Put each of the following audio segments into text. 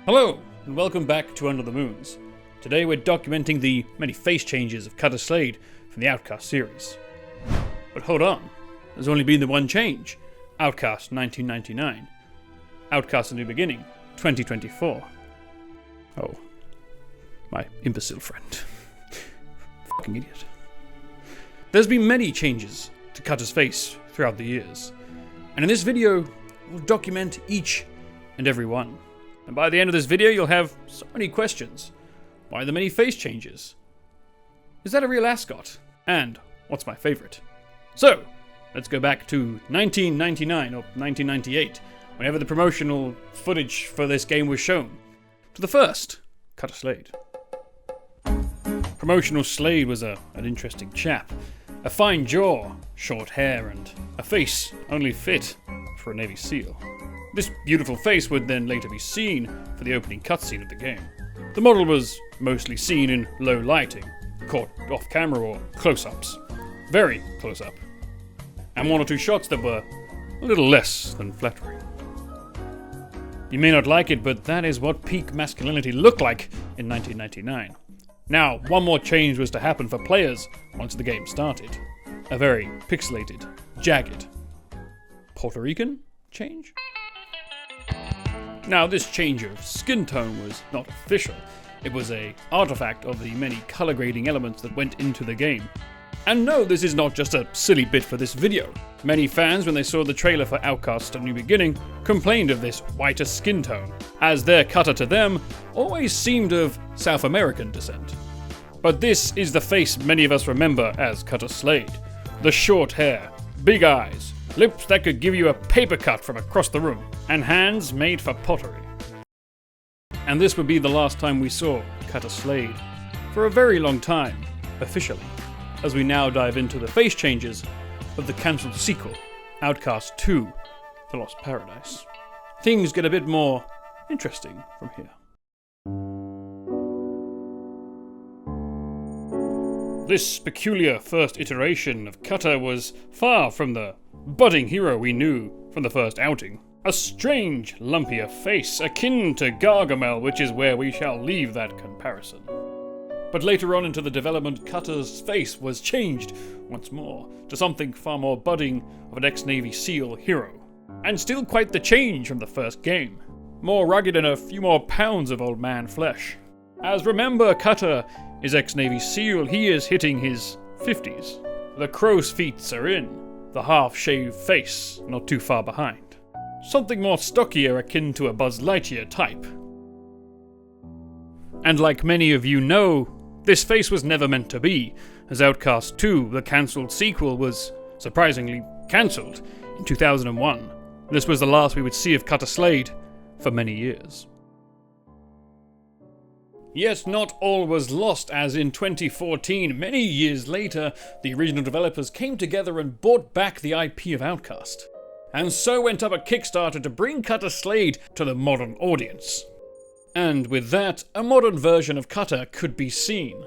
Hello, and welcome back to Under the Moons. Today we're documenting the many face changes of Cutter Slade from the Outcast series. But hold on, there's only been the one change. Outcast 1999. Outcast A New Beginning 2024. Oh, my imbecile friend. Fucking idiot. There's been many changes to Cutter's face throughout the years, and in this video we'll document each and every one. And by the end of this video, you'll have so many questions. Why the many face changes? Is that a real ascot? And what's my favorite? So, let's go back to 1999 or 1998, whenever the promotional footage for this game was shown. To the first, Cutter Slade. Promotional Slade was an interesting chap. A fine jaw, short hair, and a face only fit for a Navy SEAL. This beautiful face would then later be seen for the opening cutscene of the game. The model was mostly seen in low lighting, caught off camera or close-ups. Very close-up. And one or two shots that were a little less than flattering. You may not like it, but that is what peak masculinity looked like in 1999. Now, one more change was to happen for players once the game started. A very pixelated, jagged, Puerto Rican change? Now, this change of skin tone was not official. It was an artifact of the many color grading elements that went into the game. And no, this is not just a silly bit for this video. Many fans, when they saw the trailer for Outcast A New Beginning, complained of this whiter skin tone, as their Cutter to them always seemed of South American descent. But this is the face many of us remember as Cutter Slade. The short hair, big eyes, lips that could give you a paper cut from across the room, and hands made for pottery. And this would be the last time we saw Cutter Slade for a very long time, officially, as we now dive into the face changes of the cancelled sequel, Outcast 2, The Lost Paradise. Things get a bit more interesting from here. This peculiar first iteration of Cutter was far from the budding hero we knew from the first outing. A strange, lumpier face, akin to Gargamel, which is where we shall leave that comparison. But later on into the development, Cutter's face was changed once more to something far more budding of an ex-Navy SEAL hero. And still quite the change from the first game. More rugged and a few more pounds of old man flesh. As remember, Cutter is ex-Navy SEAL, he is hitting his 50s. The crow's feet are in. The half-shaved face not too far behind. Something more stockier akin to a Buzz Lightyear type. And like many of you know, this face was never meant to be, as Outcast 2, the cancelled sequel, was surprisingly cancelled in 2001. This was the last we would see of Cutter Slade for many years. Yet not all was lost, as in 2014, many years later, the original developers came together and bought back the IP of Outcast. And so went up a Kickstarter to bring Cutter Slade to the modern audience. And with that, a modern version of Cutter could be seen.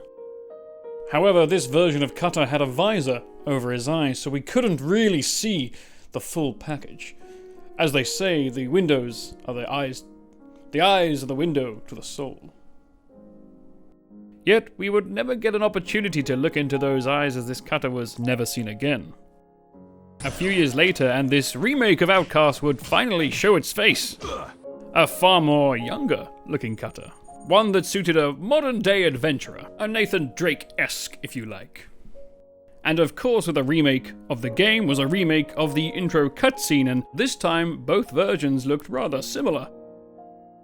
However, this version of Cutter had a visor over his eyes, so we couldn't really see the full package. As they say, the windows are the eyes are the window to the soul. Yet, we would never get an opportunity to look into those eyes, as this Cutter was never seen again. A few years later, and this remake of Outcast would finally show its face. A far more younger looking Cutter. One that suited a modern day adventurer. A Nathan Drake-esque, if you like. And of course, with a remake of the game was a remake of the intro cutscene, and this time both versions looked rather similar.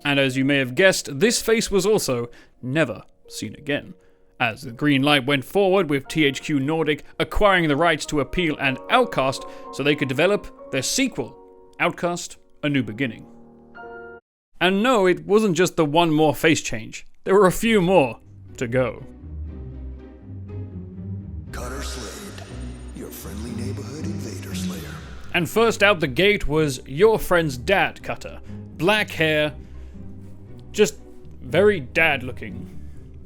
And as you may have guessed, this face was also never seen again, as the green light went forward with THQ Nordic acquiring the rights to Appeal and Outcast so they could develop their sequel, Outcast A New Beginning. And no, it wasn't just the one more face change. There were a few more to go. Cutter Slade, your friendly neighborhood invader slayer. And first out the gate was your friend's dad, Cutter. Black hair, just very dad looking.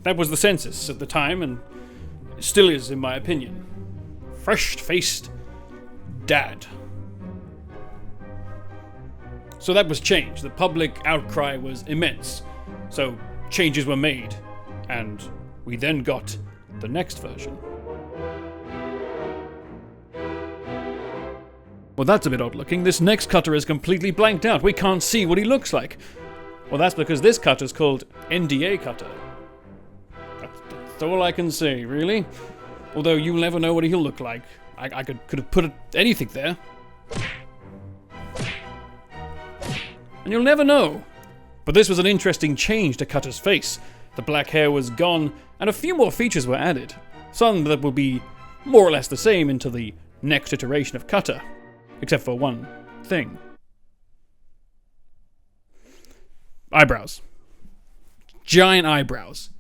That was the census at the time, and it still is, in my opinion. Fresh-faced dad. So that was changed. The public outcry was immense. So changes were made, and we then got the next version. Well, that's a bit odd looking. This next Cutter is completely blanked out. We can't see what he looks like. Well, that's because this Cutter's called NDA Cutter. That's all I can say, really. Although you'll never know what he'll look like. I could have put anything there. And you'll never know. But this was an interesting change to Cutter's face. The black hair was gone, and a few more features were added. Some that will be more or less the same into the next iteration of Cutter. Except for one thing. Eyebrows. Giant eyebrows.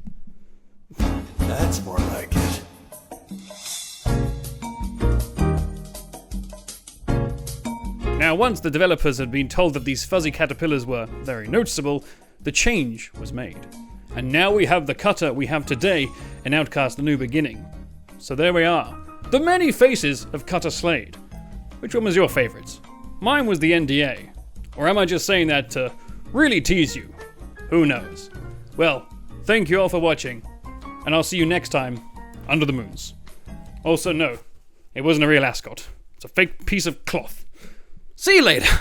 That's more like it. Now, once the developers had been told that these fuzzy caterpillars were very noticeable, the change was made. And now we have the Cutter we have today in Outcast: A New Beginning. So there we are. The many faces of Cutter Slade. Which one was your favourite? Mine was the NDA. Or am I just saying that to really tease you? Who knows? Well, thank you all for watching, and I'll see you next time under the moons. Also, no, it wasn't a real ascot. It's a fake piece of cloth. See you later!